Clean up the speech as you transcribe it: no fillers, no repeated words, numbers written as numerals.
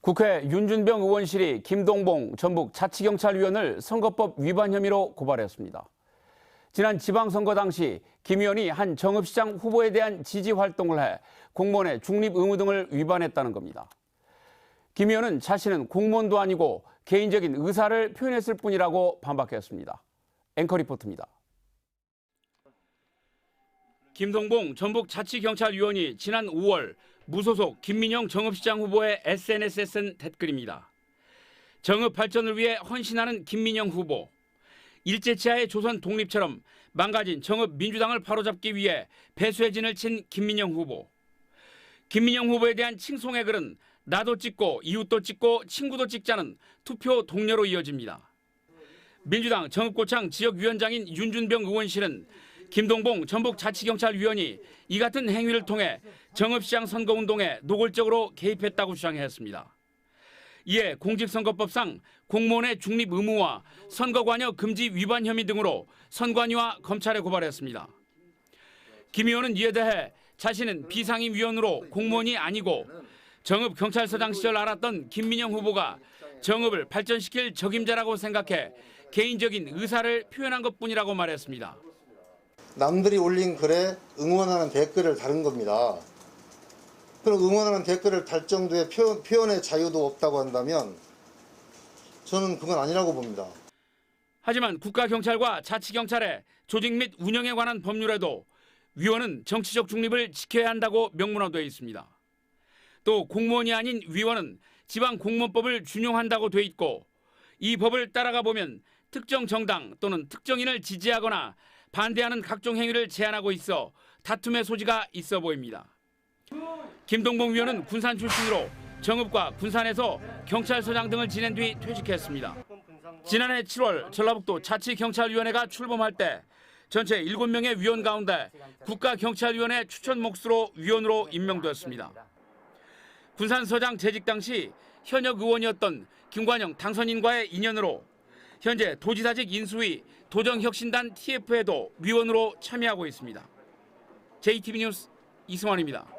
국회 윤준병 의원실이 김동봉 전북 자치경찰위원을 선거법 위반 혐의로 고발했습니다. 지난 지방선거 당시 김 의원이 한 정읍시장 후보에 대한 지지 활동을 해 공무원의 중립 의무 등을 위반했다는 겁니다. 김 의원은 자신은 공무원도 아니고 개인적인 의사를 표현했을 뿐이라고 반박했습니다. 앵커 리포트입니다. 김동봉 전북 자치경찰위원이 지난 5월 무소속 김민영 정읍시장 후보의 SNS에 쓴 댓글입니다. 정읍 발전을 위해 헌신하는 김민영 후보. 일제치하의 조선 독립처럼 망가진 정읍 민주당을 바로잡기 위해 배수의 진을 친 김민영 후보. 김민영 후보에 대한 칭송의 글은 나도 찍고 이웃도 찍고 친구도 찍자는 투표 동료로 이어집니다. 민주당 정읍고창 지역위원장인 윤준병 의원실은 김동봉 전북자치경찰위원이 이 같은 행위를 통해 정읍시장 선거운동에 노골적으로 개입했다고 주장했습니다. 이에 공직선거법상 공무원의 중립 의무와 선거관여 금지 위반 혐의 등으로 선관위와 검찰에 고발했습니다. 김 의원은 이에 대해 자신은 비상임위원으로 공무원이 아니고 정읍경찰서장 시절 알았던 김민영 후보가 정읍을 발전시킬 적임자라고 생각해 개인적인 의사를 표현한 것뿐이라고 말했습니다. 남들이 올린 글에 응원하는 댓글을 다른 겁니다. 그럼 응원하는 댓글을 달 정도의 표현의 자유도 없다고 한다면 저는 그건 아니라고 봅니다. 하지만 국가경찰과 자치경찰의 조직 및 운영에 관한 법률에도 위원은 정치적 중립을 지켜야 한다고 명문화되어 있습니다. 또 공무원이 아닌 위원은 지방공무원법을 준용한다고 돼 있고 이 법을 따라가 보면 특정 정당 또는 특정인을 지지하거나 반대하는 각종 행위를 제한하고 있어 다툼의 소지가 있어 보입니다. 김동봉 위원은 군산 출신으로 정읍과 군산에서 경찰서장 등을 지낸 뒤 퇴직했습니다. 지난해 7월 전라북도 자치경찰위원회가 출범할 때 전체 7명의 위원 가운데 국가경찰위원회 추천 몫으로 위원으로 임명되었습니다. 군산서장 재직 당시 현역 의원이었던 김관영 당선인과의 인연으로 현재 도지사직 인수위 도정혁신단 TF에도 위원으로 참여하고 있습니다. JTB 뉴스 이승환입니다.